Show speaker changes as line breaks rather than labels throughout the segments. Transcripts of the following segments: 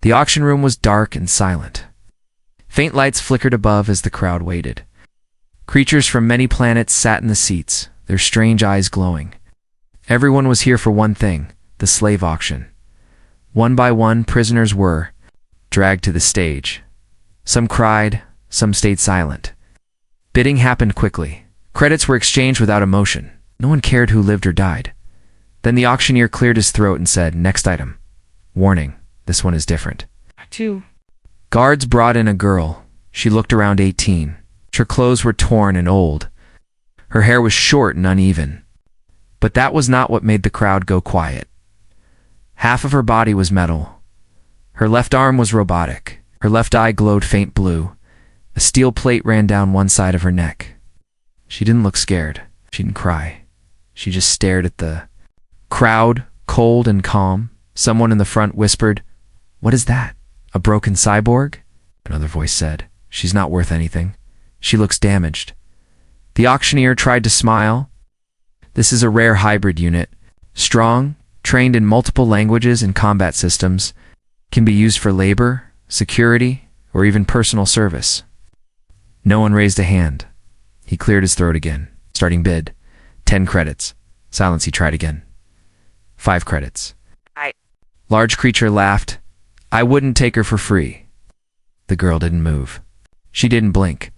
The auction room was dark and silent. Faint lights flickered above as the crowd waited. Creatures from many planets sat in the seats, their strange eyes glowing. Everyone was here for one thing, the slave auction. One by one, prisoners were dragged to the stage. Some cried, some stayed silent. Bidding happened quickly. Credits were exchanged without emotion. No one cared who lived or died. Then the auctioneer cleared his throat and said, "Next item. Warning, this one is different."
2.
Guards brought in a girl. She looked around 18. Her clothes were torn and old. Her hair was short and uneven. But that was not what made the crowd go quiet. Half of her body was metal. Her left arm was robotic. Her left eye glowed faint blue. A steel plate ran down one side of her neck. She didn't look scared. She didn't cry. She just stared at the crowd, cold and calm. Someone in the front whispered, "What is that? A broken cyborg?" Another voice said, "She's not worth anything. She looks damaged." The auctioneer tried to smile. "This is a rare hybrid unit. Strong, trained in multiple languages and combat systems, can be used for labor, security, or even personal service." No one raised a hand. He cleared his throat again. Starting bid, 10 credits. Silence, he tried again. 5 credits. Large creature laughed. "I wouldn't take her for free." The girl didn't move. She didn't blink.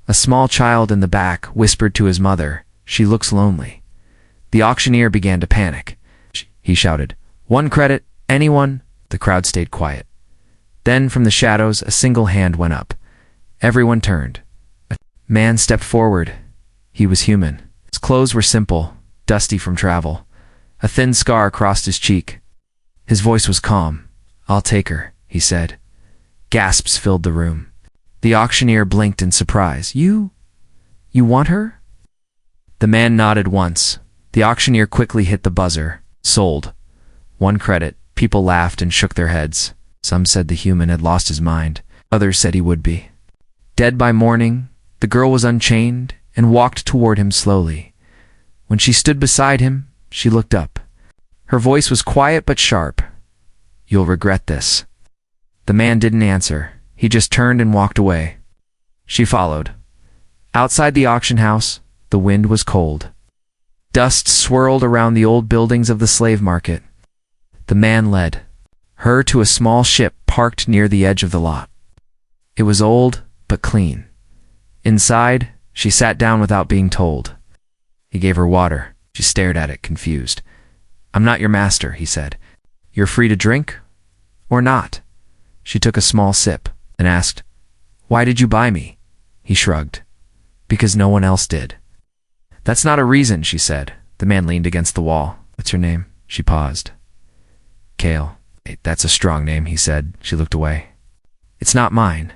A small child in the back whispered to his mother, "She looks lonely." The auctioneer began to panic. He shouted, "1 credit, anyone?" The crowd stayed quiet. Then, from the shadows, a single hand went up. Everyone turned. A man stepped forward. He was human. His clothes were simple, dusty from travel. A thin scar crossed his cheek. His voice was calm. "I'll take her," he said. Gasps filled the room. The auctioneer blinked in surprise. You want her?" The man nodded once. The auctioneer quickly hit the buzzer. "Sold. 1 credit." People laughed and shook their heads. Some said the human had lost his mind. Others said he would be. Dead by morning, the girl was unchained and walked toward him slowly. When she stood beside him, she looked up. Her voice was quiet but sharp. "You'll regret this." The man didn't answer. He just turned and walked away. She followed. Outside the auction house, the wind was cold. Dust swirled around the old buildings of the slave market. The man led her to a small ship parked near the edge of the lot. It was old, but clean. Inside, she sat down without being told. He gave her water. She stared at it, confused. "I'm not your master," he said. "You're free to drink, or not." She took a small sip and asked, "Why did you buy me?" He shrugged. "Because no one else did." "That's not a reason," she said. The man leaned against the wall. "What's your name?" She paused. "Kale." "That's a strong name," he said. She looked away. "It's not mine.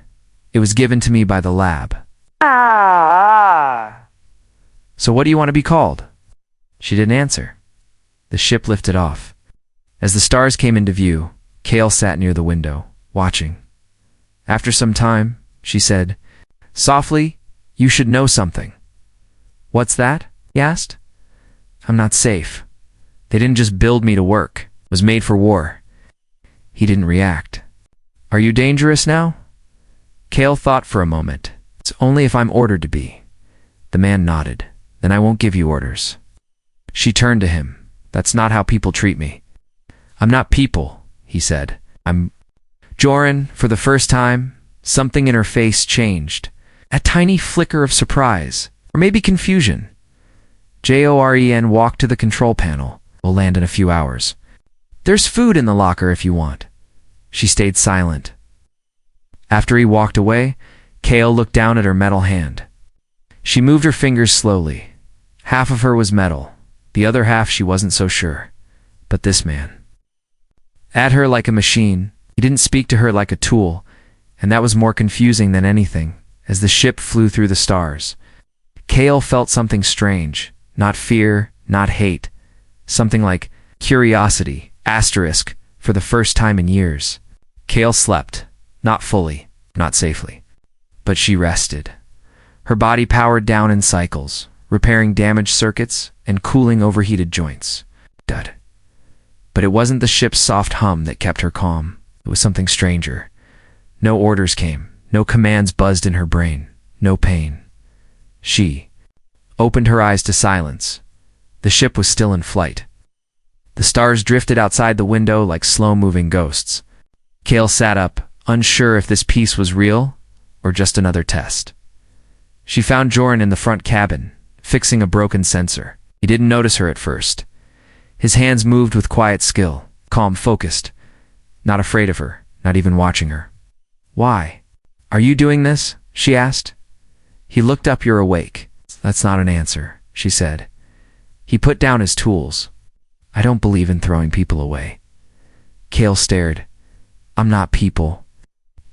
It was given to me by the lab." "So what do you want to be called?" She didn't answer. The ship lifted off. As the stars came into view, Kale sat near the window, watching. After some time, she said, softly, "You should know something." "What's that?" he asked. "I'm not safe. They didn't just build me to work. It was made for war." He didn't react. "Are you dangerous now?" Kale thought for a moment. "It's only if I'm ordered to be." The man nodded. "Then I won't give you orders." She turned to him. "That's not how people treat me." "I'm not people," he said. "I'm..." Joran, for the first time, something in her face changed. A tiny flicker of surprise, or maybe confusion. Joren walked to the control panel. "We'll land in a few hours. There's food in the locker if you want." She stayed silent. After he walked away, Kale looked down at her metal hand. She moved her fingers slowly. Half of her was metal. The other half she wasn't so sure. But this man. At her like a machine, he didn't speak to her like a tool, and that was more confusing than anything, as the ship flew through the stars. Kale felt something strange, not fear, not hate, something like curiosity, asterisk, for the first time in years. Kale slept, not fully, not safely. But she rested. Her body powered down in cycles, repairing damaged circuits and cooling overheated joints. Dud. But it wasn't the ship's soft hum that kept her calm. It was something stranger. No orders came. No commands buzzed in her brain. No pain. She opened her eyes to silence. The ship was still in flight. The stars drifted outside the window like slow-moving ghosts. Kale sat up, unsure if this piece was real or just another test. She found Joran in the front cabin, fixing a broken sensor. He didn't notice her at first. His hands moved with quiet skill, calm, focused, not afraid of her, not even watching her. "Why? Are you doing this?" she asked. He looked up. "You're awake." "That's not an answer," she said. He put down his tools. "I don't believe in throwing people away." Kale stared. "I'm not people."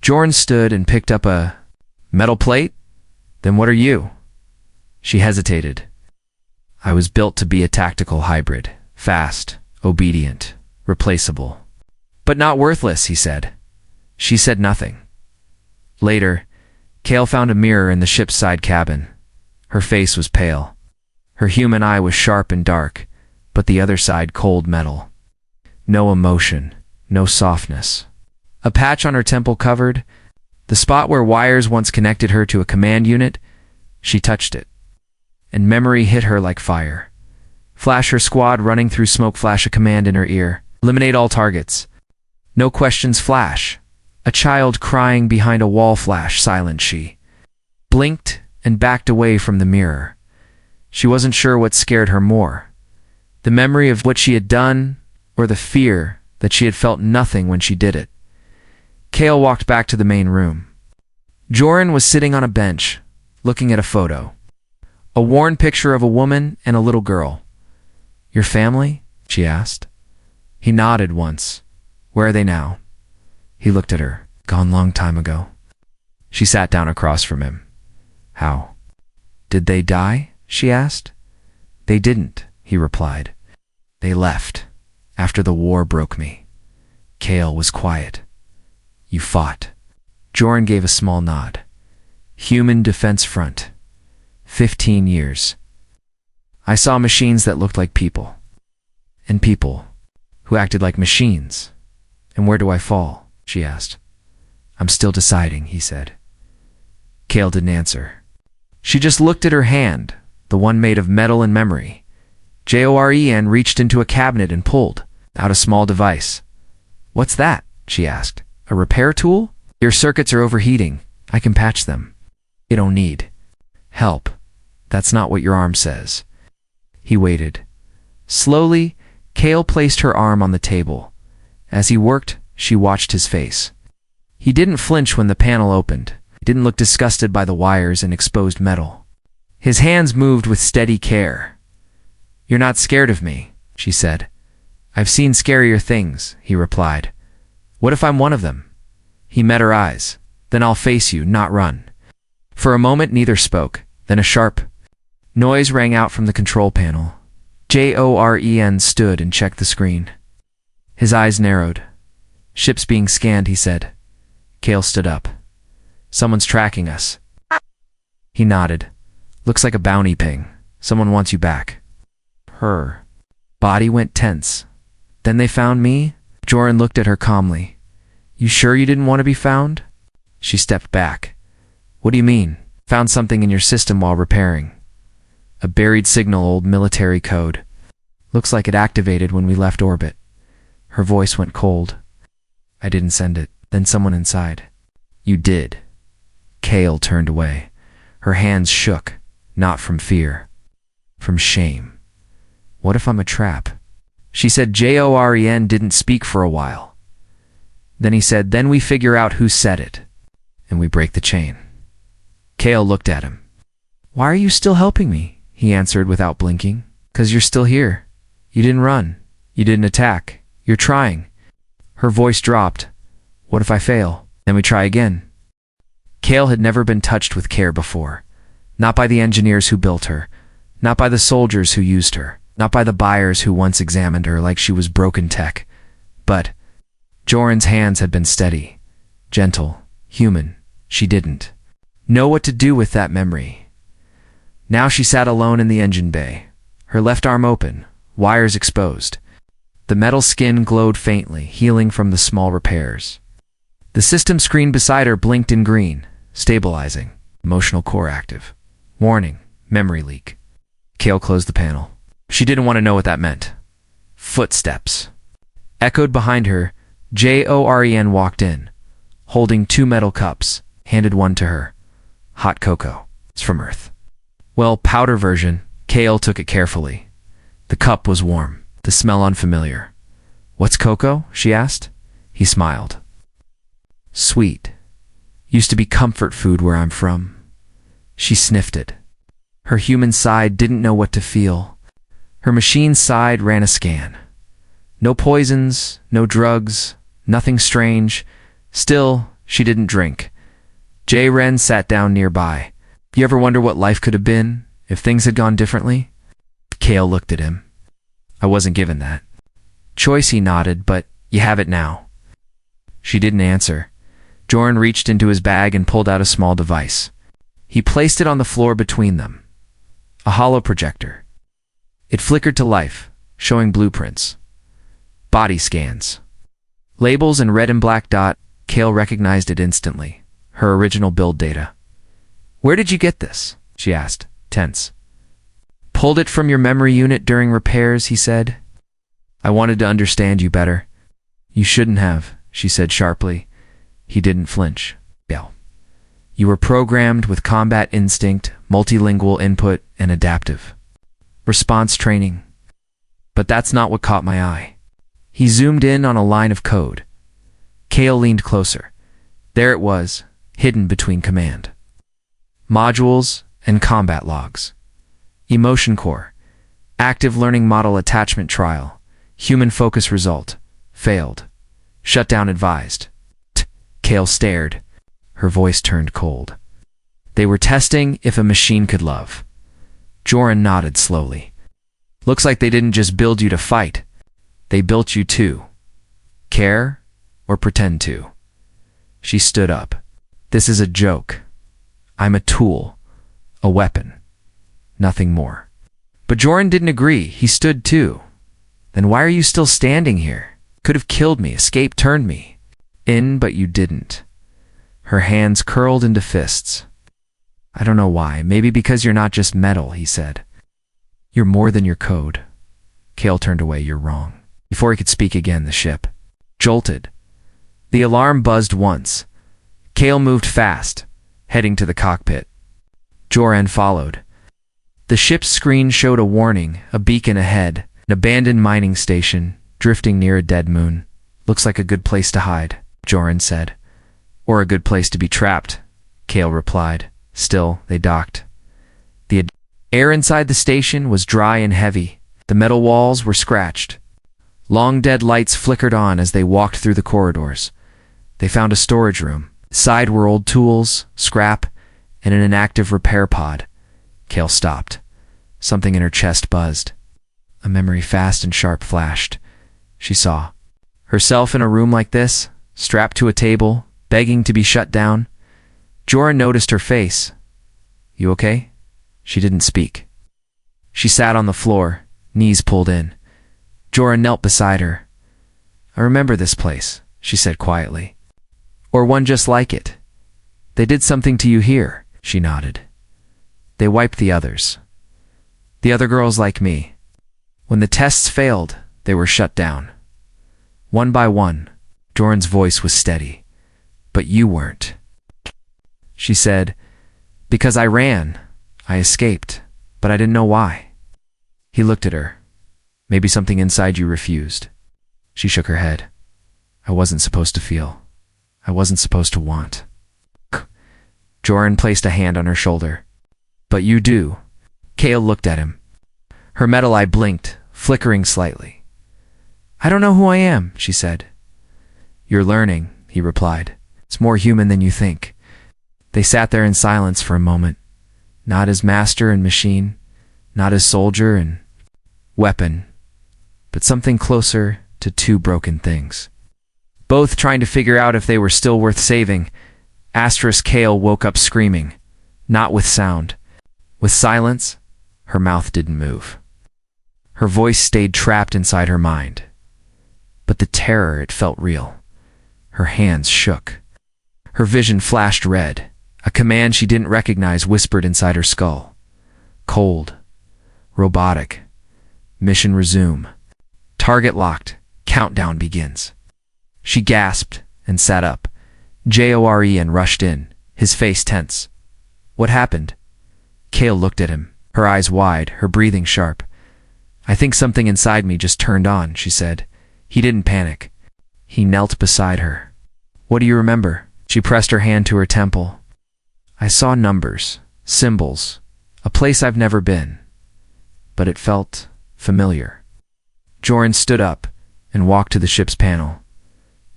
Joran stood and picked up a metal plate. "Then what are you?" She hesitated. "I was built to be a tactical hybrid. Fast, obedient, replaceable. But not worthless," he said. She said nothing. Later, Kale found a mirror in the ship's side cabin. Her face was pale. Her human eye was sharp and dark, but the other side cold metal. No emotion, no softness. A patch on her temple covered the spot where wires once connected her to a command unit. She touched it, and memory hit her like fire. "Flash her squad running through smoke." Flash a command in her ear. "Eliminate all targets." No questions. Flash. A child crying behind a wall. Flash. Silent. She blinked and backed away from the mirror. She wasn't sure what scared her more, the memory of what she had done or the fear that she had felt nothing when she did it. Kale walked back to the main room. Joran was sitting on a bench, looking at a photo. A worn picture of a woman and a little girl. "Your family?" she asked. He nodded once. "Where are they now?" He looked at her. "Gone long time ago." She sat down across from him. "How? Did they die?" she asked. "They didn't," he replied. "They left after the war broke me." Kale was quiet. "You fought?" Joran gave a small nod. "Human Defense Front. 15 years. I saw machines that looked like people. And people who acted like machines. And where do I fall?" she asked. "I'm still deciding," he said. Kale didn't answer. She just looked at her hand, the one made of metal and memory. Joran reached into a cabinet and pulled out a small device. "What's that?" she asked. "A repair tool?" "Your circuits are overheating. I can patch them." "You don't need help. That's not what your arm says." He waited. Slowly, Kale placed her arm on the table. As he worked, she watched his face. He didn't flinch when the panel opened. He didn't look disgusted by the wires and exposed metal. His hands moved with steady care. "You're not scared of me," she said. "I've seen scarier things," he replied. "What if I'm one of them?" He met her eyes. "Then I'll face you, not run." For a moment, neither spoke. Then a sharp noise rang out from the control panel. Joran stood and checked the screen. His eyes narrowed. "Ship's being scanned," he said. Kale stood up. "Someone's tracking us." He nodded. "Looks like a bounty ping. Someone wants you back." Her body went tense. "Then they found me?" Joran looked at her calmly. "You sure you didn't want to be found?" She stepped back. "What do you mean?" "Found something in your system while repairing. A buried signal, old military code. Looks like it activated when we left orbit." Her voice went cold. "I didn't send it." "Then someone inside." "You did." Kale turned away. Her hands shook, not from fear, from shame. "What if I'm a trap?" She said. Joran didn't speak for a while. Then he said, "Then we figure out who said it, and we break the chain." Kale looked at him. "Why are you still helping me?" he answered without blinking. "'Cause you're still here. You didn't run. You didn't attack. You're trying." Her voice dropped. "What if I fail? Then we try again." Kale had never been touched with care before. Not by the engineers who built her. Not by the soldiers who used her. Not by the buyers who once examined her like she was broken tech. But Joran's hands had been steady, gentle, human. She didn't know what to do with that memory. Now she sat alone in the engine bay, her left arm open, wires exposed. The metal skin glowed faintly, healing from the small repairs. The system screen beside her blinked in green, stabilizing. Emotional core active. Warning, memory leak. Kale closed the panel. She didn't want to know what that meant. Footsteps. Echoed behind her, Joren walked in, holding 2 metal cups, handed one to her. Hot cocoa. It's from Earth. Well, powder version. Kale took it carefully. The cup was warm, the smell unfamiliar. What's cocoa? She asked. He smiled. Sweet. Used to be comfort food where I'm from. She sniffed it. Her human side didn't know what to feel. Her machine side ran a scan. No poisons, no drugs, nothing strange. Still, she didn't drink. Joren sat down nearby. You ever wonder what life could have been if things had gone differently? Kale looked at him. I wasn't given that choice, he nodded, but you have it now. She didn't answer. Joren reached into his bag and pulled out a small device. He placed it on the floor between them. A hollow projector. It flickered to life, showing blueprints. Body scans. Labels and red and black dot. Kale recognized it instantly. Her original build data. Where did you get this? She asked, tense. Pulled it from your memory unit during repairs, he said. I wanted to understand you better. You shouldn't have, she said sharply. He didn't flinch. Yell. You were programmed with combat instinct, multilingual input, and adaptive response training. But that's not what caught my eye. He zoomed in on a line of code. Kale leaned closer. There it was, hidden between command modules and combat logs. Emotion core. Active learning model attachment trial. Human focus result. Failed. Shutdown advised. Kale stared. Her voice turned cold. They were testing if a machine could love. Joren nodded slowly. Looks like they didn't just build you to fight. They built you to care or pretend to. She stood up. This is a joke. I'm a tool. A weapon. Nothing more. But Joren didn't agree. He stood too. Then why are you still standing here? Could have killed me, escaped, turned me in, but you didn't. Her hands curled into fists. I don't know why. Maybe because you're not just metal, he said. You're more than your code. Kale turned away. You're wrong. Before he could speak again, the ship jolted. The alarm buzzed once. Kale moved fast, heading to the cockpit. Joren followed. The ship's screen showed a warning, a beacon ahead, an abandoned mining station, drifting near a dead moon. Looks like a good place to hide, Joren said. Or a good place to be trapped, Kale replied. Still, they docked. The air inside the station was dry and heavy. The metal walls were scratched. Long dead lights flickered on as they walked through the corridors. They found a storage room. Side were old tools, scrap, and an inactive repair pod. Kale stopped. Something in her chest buzzed. A memory fast and sharp flashed. She saw herself in a room like this, strapped to a table, begging to be shut down. Joren noticed her face. You okay? She didn't speak. She sat on the floor, knees pulled in. Joren knelt beside her. I remember this place, she said quietly. Or one just like it. They did something to you here, she nodded. They wiped the others. The other girls like me. When the tests failed, they were shut down. One by one, Joren's voice was steady. But you weren't. She said, because I ran. I escaped, but I didn't know why. He looked at her. Maybe something inside you refused. She shook her head. I wasn't supposed to feel. I wasn't supposed to want. Joren placed a hand on her shoulder. But you do. Kale looked at him. Her metal eye blinked, flickering slightly. I don't know who I am, she said. You're learning, he replied. It's more human than you think. They sat there in silence for a moment. Not as master and machine, not as soldier and weapon, but something closer to two broken things. Both trying to figure out if they were still worth saving. Kale woke up screaming, not with sound. With silence, her mouth didn't move. Her voice stayed trapped inside her mind. but the terror, it felt real. Her hands shook. Her vision flashed red. A command she didn't recognize whispered inside her skull. Cold. Robotic. Mission resume. Target locked. Countdown begins. She gasped and sat up. Joren rushed in, his face tense. What happened? Kale looked at him, her eyes wide, her breathing sharp. I think something inside me just turned on, she said. He didn't panic. He knelt beside her. What do you remember? She pressed her hand to her temple. I saw numbers, symbols, a place I've never been. But it felt familiar. Joren stood up and walked to the ship's panel.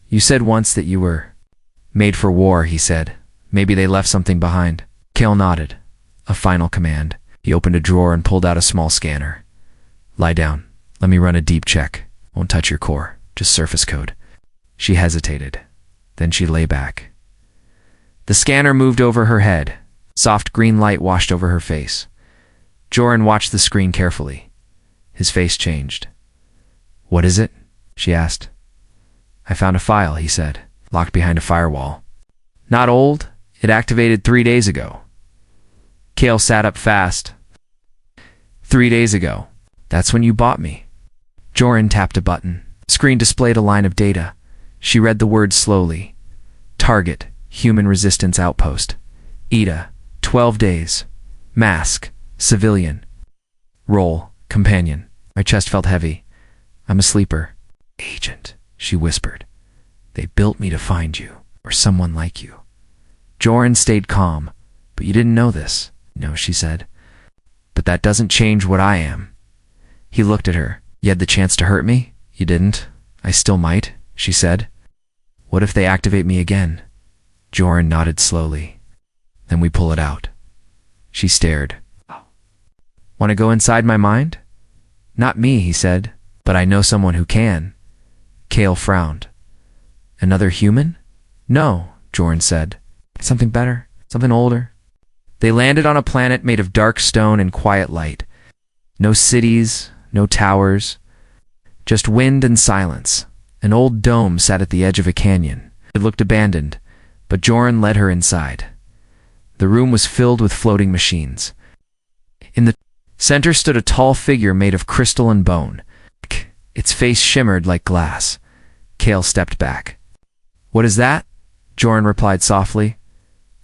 You said once that you were made for war, he said. Maybe they left something behind. Kale nodded. A final command. He opened a drawer and pulled out a small scanner. Lie down. Let me run a deep check. Won't touch your core. Just surface code. She hesitated. Then she lay back. The scanner moved over her head. Soft green light washed over her face. Joren watched the screen carefully. His face changed. What is it? She asked. I found a file, he said, locked behind a firewall. Not old. It activated 3 days ago. Kale sat up fast. 3 days ago. That's when you bought me. Joren tapped a button. Screen displayed a line of data. She read the words slowly. Target, Human Resistance Outpost. Ida, 12 days. Mask, Civilian. Role, Companion. My chest felt heavy. I'm a sleeper. Agent, she whispered. They built me to find you, or someone like you. Joren stayed calm. But you didn't know this. No, she said. But that doesn't change what I am. He looked at her. You had the chance to hurt me? You didn't. I still might, she said. What if they activate me again? Joren nodded slowly. Then we pull it out. She stared. Want to go inside my mind? Not me, he said, but I know someone who can. Kale frowned. Another human? No, Joren said. Something better, something older. They landed on a planet made of dark stone and quiet light. No cities, no towers, just wind and silence. An old dome sat at the edge of a canyon. It looked abandoned, but Joren led her inside. The room was filled with floating machines. In the center stood a tall figure made of crystal and bone. Its face shimmered like glass. Kale stepped back. What is that? Joren replied softly.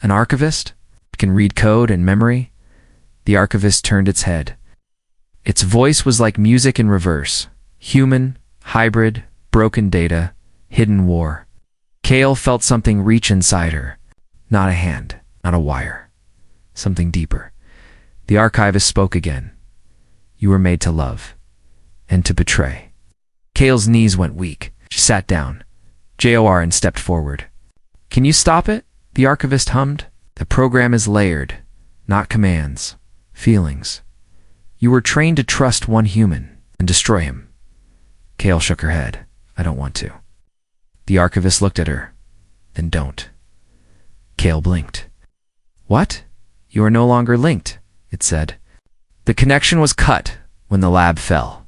An archivist? It can read code and memory? The archivist turned its head. Its voice was like music in reverse. Human, hybrid, broken data, hidden war. Kale felt something reach inside her. Not a hand, not a wire. Something deeper. The archivist spoke again. You were made to love. And to betray. Kale's knees went weak. She sat down. Joren stepped forward. Can you stop it? The archivist hummed. The program is layered, not commands, feelings. You were trained to trust one human and destroy him. Kale shook her head. I don't want to. The archivist looked at her. Then don't. Kale blinked. What? You are no longer linked, it said. The connection was cut when the lab fell.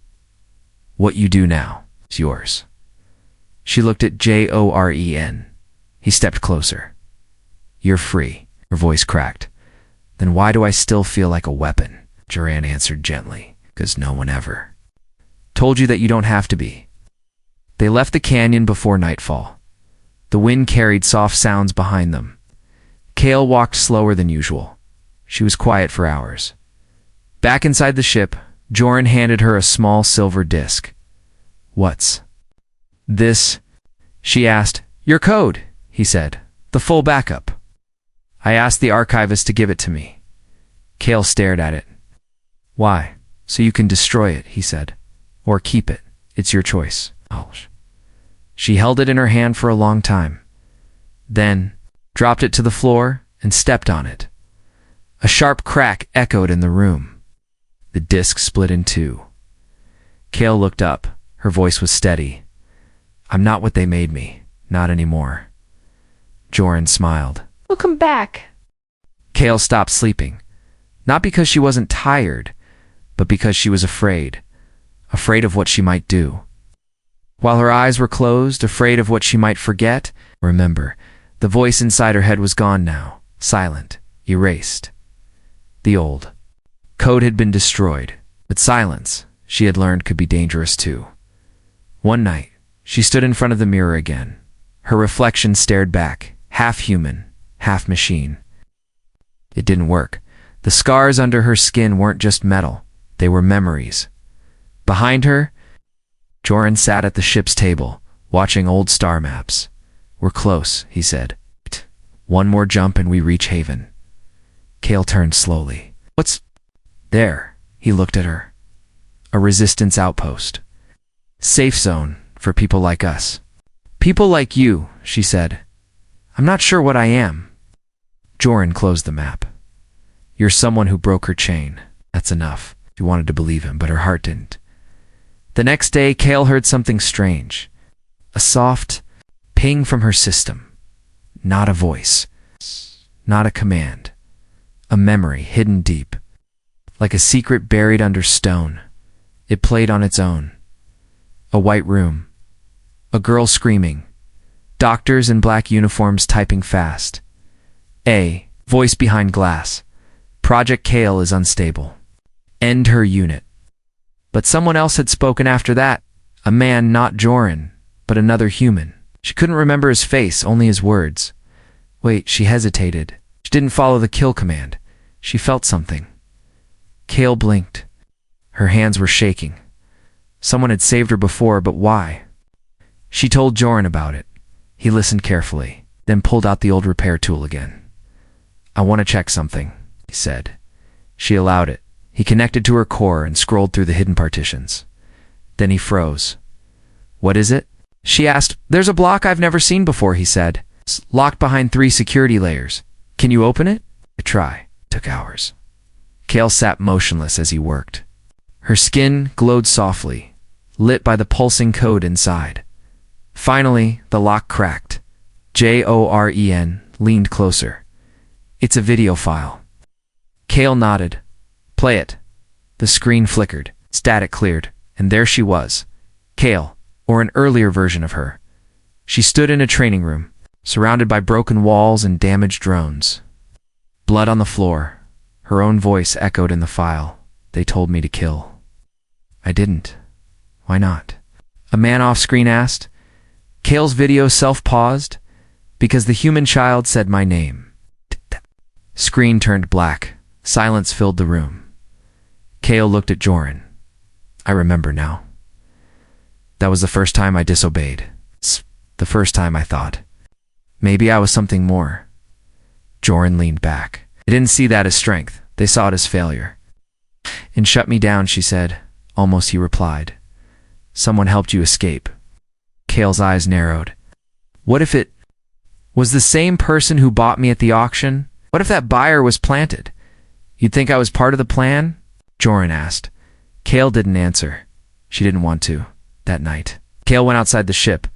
What you do now is yours. She looked at Joren. He stepped closer. You're free. Her voice cracked. Then why do I still feel like a weapon? Joren answered gently. Because no one ever told you that you don't have to be. They left the canyon before nightfall. The wind carried soft sounds behind them. Kale walked slower than usual. She was quiet for hours. Back inside the ship, Joren handed her a small silver disc. What's this? She asked. Your code, he said. The full backup. I asked the archivist to give it to me. Kale stared at it. Why? So you can destroy it, he said. Or keep it. It's your choice. Oh. She held it in her hand for a long time. Then dropped it to the floor and stepped on it. A sharp crack echoed in the room. The disc split in two. Kale looked up. Her voice was steady. I'm not what they made me. Not anymore. Joren smiled. Welcome back. Kale stopped sleeping. Not because she wasn't tired, but because she was afraid. Afraid of what she might do. While her eyes were closed, afraid of what she might forget, remember, the voice inside her head was gone now, silent, erased. The old code had been destroyed, but silence, she had learned, could be dangerous too. One night, she stood in front of the mirror again. Her reflection stared back, half human, half machine. It didn't work. The scars under her skin weren't just metal, they were memories. Behind her, Joran sat at the ship's table, watching old star maps. "We're close," he said. "One more jump and we reach Haven." Kale turned slowly. "What's there?" He looked at her. "A resistance outpost. Safe zone for people like us." "People like you," she said. "I'm not sure what I am." Joran closed the map. "You're someone who broke her chain. That's enough." She wanted to believe him, but her heart didn't. The next day, Kale heard something strange. A soft ping from her system. Not a voice. Not a command. A memory hidden deep. Like a secret buried under stone. It played on its own. A white room. A girl screaming. Doctors in black uniforms typing fast. A voice behind glass. "Project Kale is unstable. End her unit." But someone else had spoken after that. A man, not Joran, but another human. She couldn't remember his face, only his words. Wait, she hesitated. She didn't follow the kill command. She felt something. Kale blinked. Her hands were shaking. Someone had saved her before, but why? She told Joran about it. He listened carefully, then pulled out the old repair tool again. "I want to check something," he said. She allowed it. He connected to her core and scrolled through the hidden partitions. Then he froze. "What is it?" she asked. "There's a block I've never seen before," he said. "It's locked behind 3 security layers. Can you open it?" "I try." It took hours. Kale sat motionless as he worked. Her skin glowed softly, lit by the pulsing code inside. Finally, the lock cracked. Joren leaned closer. "It's a video file." Kale nodded. "Play it." The screen flickered, static cleared, and there she was. Kale, or an earlier version of her. She stood in a training room, surrounded by broken walls and damaged drones. Blood on the floor. Her own voice echoed in the file. "They told me to kill." "I didn't." "Why not?" a man off-screen asked. Kale's video self-paused. "Because the human child said my name." Screen turned black. Silence filled the room. Kale looked at Joran. "I remember now. That was the first time I disobeyed. The first time I thought, maybe I was something more." Joran leaned back. They didn't see that as strength. They saw it as failure. "And shut me down," she said. Almost he replied. "Someone helped you escape." Kale's eyes narrowed. "What if it was the same person who bought me at the auction? What if that buyer was planted? You'd think I was part of the plan?" Joran asked. Kale didn't answer. She didn't want to. That night, Kale went outside the ship.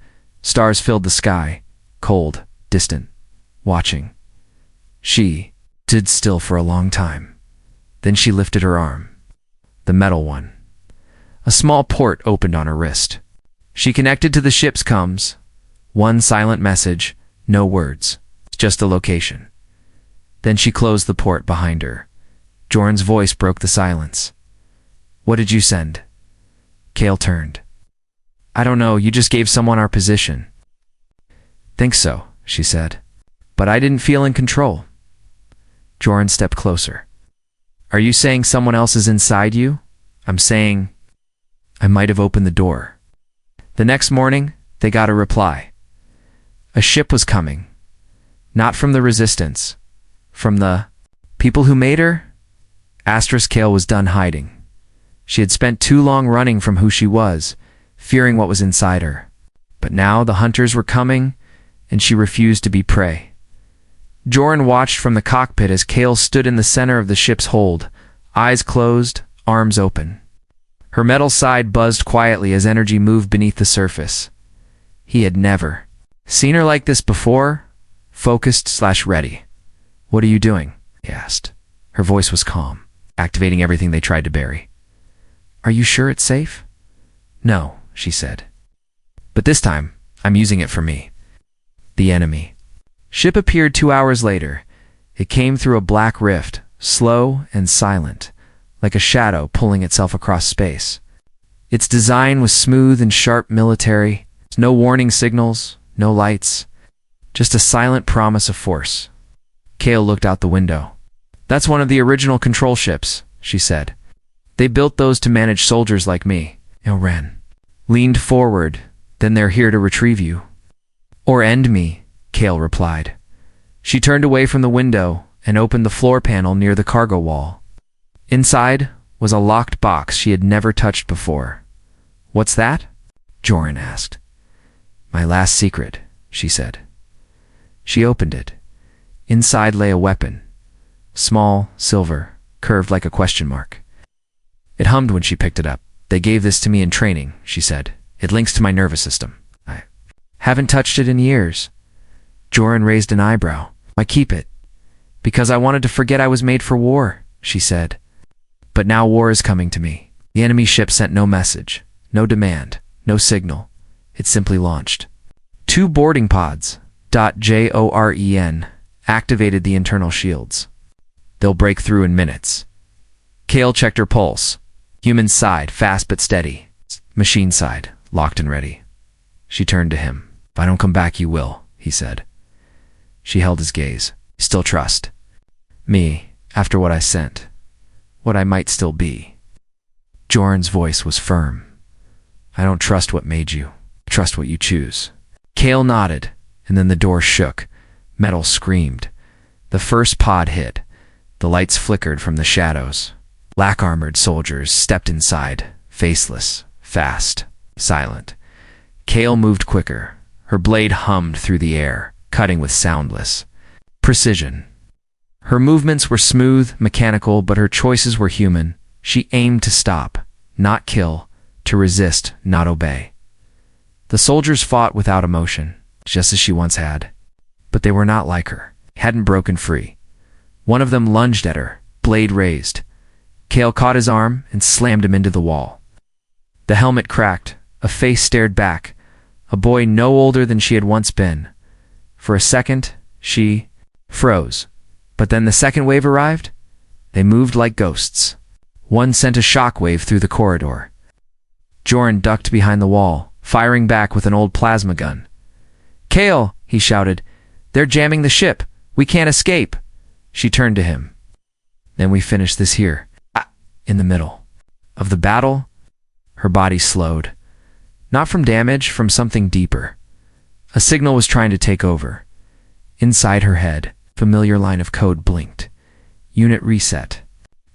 Stars filled the sky, cold, distant, watching. She stood still for a long time. Then she lifted her arm. The metal one. A small port opened on her wrist. She connected to the ship's comms. One silent message, no words, just a location. Then she closed the port behind her. Joran's voice broke the silence. "What did you send?" Kale turned. "I don't know, you just gave someone our position." "Think so," she said. "But I didn't feel in control." Joran stepped closer. "Are you saying someone else is inside you?" "I'm saying I might have opened the door." The next morning, they got a reply. A ship was coming. Not from the Resistance. From the people who made her? Kale was done hiding. She had spent too long running from who she was, fearing what was inside her. But now the hunters were coming, and she refused to be prey. Joran watched from the cockpit as Kale stood in the center of the ship's hold, eyes closed, arms open. Her metal side buzzed quietly as energy moved beneath the surface. He had never seen her like this before, focused/ready. "What are you doing?" he asked. Her voice was calm, activating everything they tried to bury. "Are you sure it's safe?" "No," she said. But this time, I'm using it for me. The enemy. Ship appeared 2 hours later. It came through a black rift, slow and silent, like a shadow pulling itself across space. Its design was smooth and sharp military. No warning signals, no lights. Just a silent promise of force. Kale looked out the window. That's one of the original control ships, she said. They built those to manage soldiers like me. Ren leaned forward. Then they're here to retrieve you. Or end me, Kale replied. She turned away from the window and opened the floor panel near the cargo wall. Inside was a locked box she had never touched before. What's that? Joran asked. My last secret, she said. She opened it. Inside lay a weapon. Small, silver, curved like a question mark. It hummed when she picked it up. They gave this to me in training, she said. It links to my nervous system. I haven't touched it in years. Joran raised an eyebrow. Why keep it? Because I wanted to forget I was made for war, she said. But now war is coming to me. The enemy ship sent no message, no demand, no signal. It simply launched. 2 boarding pods, .JOREN, activated the internal shields. They'll break through in minutes. Kale checked her pulse. Human side, fast but steady. Machine side, locked and ready. She turned to him. If I don't come back, you will, he said. She held his gaze. Still trust me, after what I sent. What I might still be. Joran's voice was firm. I don't trust what made you. I trust what you choose. Kale nodded, and then the door shook. Metal screamed. The first pod hit. The lights flickered from the shadows. Black-armored soldiers stepped inside, faceless, fast, silent. Kale moved quicker. Her blade hummed through the air, cutting with soundless precision. Her movements were smooth, mechanical, but her choices were human. She aimed to stop, not kill, to resist, not obey. The soldiers fought without emotion, just as she once had. But they were not like her, hadn't broken free. One of them lunged at her, blade raised. Kale caught his arm and slammed him into the wall. The helmet cracked, a face stared back, a boy no older than she had once been. For a second, she froze. But then the second wave arrived. They moved like ghosts. One sent a shockwave through the corridor. Joran ducked behind the wall, firing back with an old plasma gun. Kale, he shouted, they're jamming the ship. We can't escape. She turned to him. Then we finish this here. In the middle of the battle, her body slowed. Not from damage, from something deeper. A signal was trying to take over. Inside her head, familiar line of code blinked. Unit reset.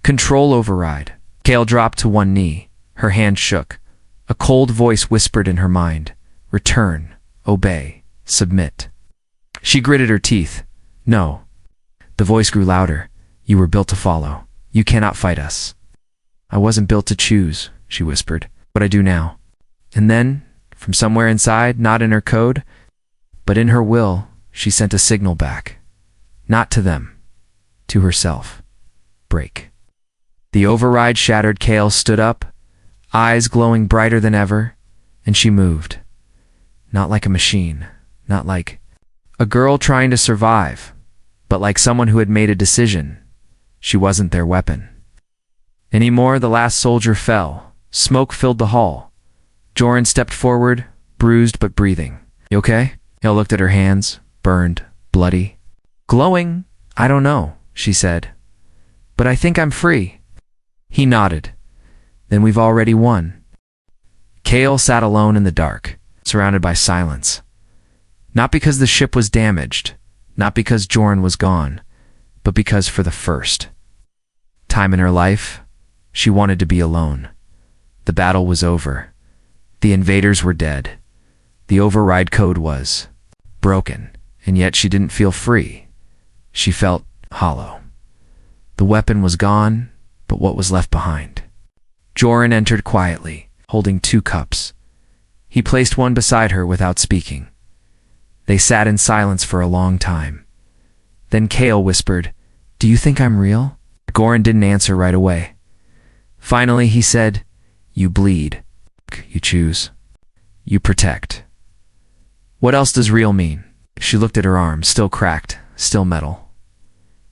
Control override. Kale dropped to one knee. Her hand shook. A cold voice whispered in her mind. Return. Obey. Submit. She gritted her teeth. No. The voice grew louder. You were built to follow. You cannot fight us. I wasn't built to choose, she whispered. But I do now. And then, from somewhere inside, not in her code, but in her will, she sent a signal back. Not to them. To herself. Break. The override shattered. Kale stood up, eyes glowing brighter than ever, and she moved. Not like a machine, not like a girl trying to survive, but like someone who had made a decision. She wasn't their weapon. Anymore. The last soldier fell. Smoke filled the hall. Joran stepped forward, bruised but breathing. You okay? Kale looked at her hands, burned, bloody. Glowing? I don't know, she said. But I think I'm free. He nodded. Then we've already won. Kale sat alone in the dark, surrounded by silence. Not because the ship was damaged, not because Joran was gone, but because for the first time in her life, she wanted to be alone. The battle was over. The invaders were dead. The override code was broken, and yet she didn't feel free. She felt hollow. The weapon was gone, but what was left behind? Joran entered quietly, holding 2 cups. He placed one beside her without speaking. They sat in silence for a long time. Then Kale whispered, Do you think I'm real? Joran didn't answer right away. Finally, he said, You bleed. You choose. You protect. What else does real mean? She looked at her arm, still cracked, still metal.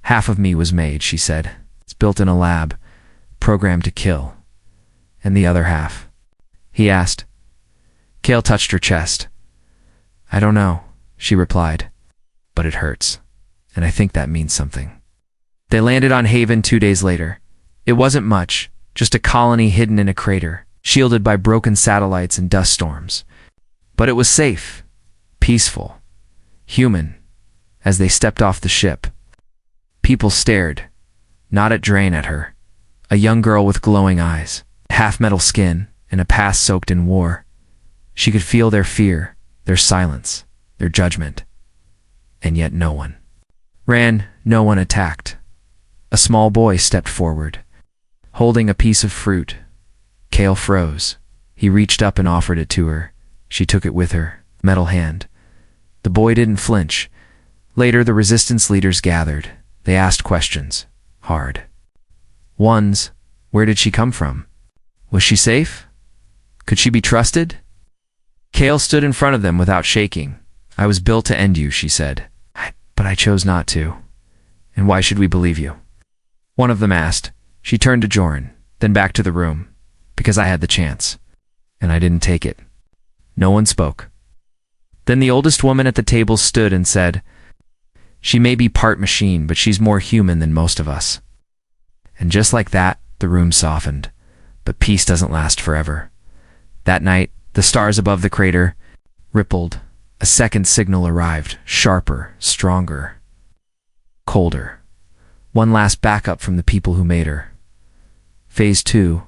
Half of me was made, she said. It's built in a lab, programmed to kill. And the other half? He asked. Kale touched her chest. I don't know, she replied. But it hurts. And I think that means something. They landed on Haven 2 days later. It wasn't much, just a colony hidden in a crater, shielded by broken satellites and dust storms. But it was safe, peaceful, human. As they stepped off the ship, people stared, not at Drain, at her. A young girl with glowing eyes, half-metal skin, and a past soaked in war. She could feel their fear, their silence, their judgment. And yet no one ran, no one attacked. A small boy stepped forward, holding a piece of fruit. Kale froze. He reached up and offered it to her. She took it with her metal hand. The boy didn't flinch. Later, the resistance leaders gathered. They asked questions. Hard ones. Where did she come from? Was she safe? Could she be trusted? Kale stood in front of them without shaking. I was built to end you, she said. But I chose not to. And why should we believe you? One of them asked. She turned to Joran, then back to the room. Because I had the chance. And I didn't take it. No one spoke. Then the oldest woman at the table stood and said, She may be part machine, but she's more human than most of us. And just like that, the room softened. But peace doesn't last forever. That night, the stars above the crater rippled. A second signal arrived, sharper, stronger, colder. One last backup from the people who made her. Phase 2.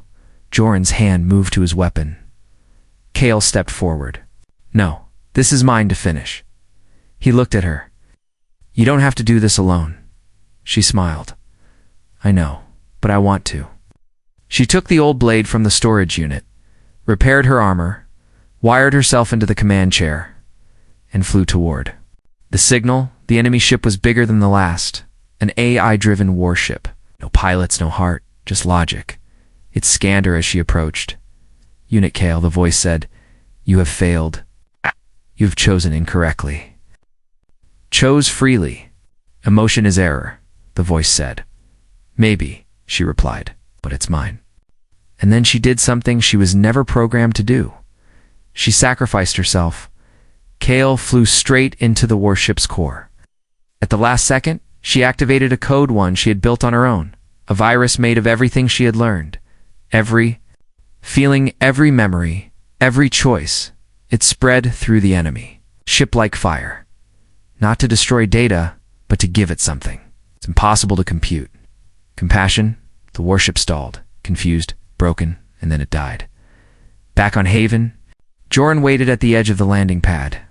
Joran's hand moved to his weapon. Kale stepped forward. No, this is mine to finish. He looked at her. You don't have to do this alone. She smiled. I know, but I want to. She took the old blade from the storage unit, repaired her armor, wired herself into the command chair, and flew toward. The signal, the enemy ship was bigger than the last, an AI-driven warship. No pilots, no heart, just logic. It scanned her as she approached. Unit Kale, the voice said, You have failed. You have chosen incorrectly. Chose freely. Emotion is error, the voice said. Maybe, she replied, but it's mine. And then she did something she was never programmed to do. She sacrificed herself. Kale flew straight into the warship's core. At the last second, she activated a code one she had built on her own, a virus made of everything she had learned. Every feeling, every memory, every choice. It spread through the enemy, ship like fire. Not to destroy data, but to give it something. It's impossible to compute. Compassion, the warship stalled, confused, broken, and then it died. Back on Haven, Joran waited at the edge of the landing pad.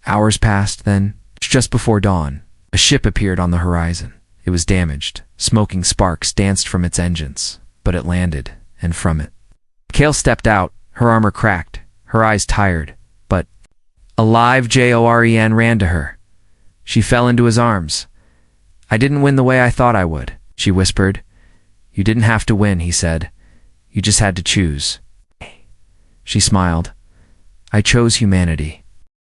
Hours passed, then, just before dawn, a ship appeared on the horizon. It was damaged. Smoking sparks danced from its engines, but it landed, and from it. Kale stepped out, her armor cracked, her eyes tired, but a live Joren ran to her. She fell into his arms. I didn't win the way I thought I would, she whispered. You didn't have to win, he said. You just had to choose. She smiled. I chose humanity.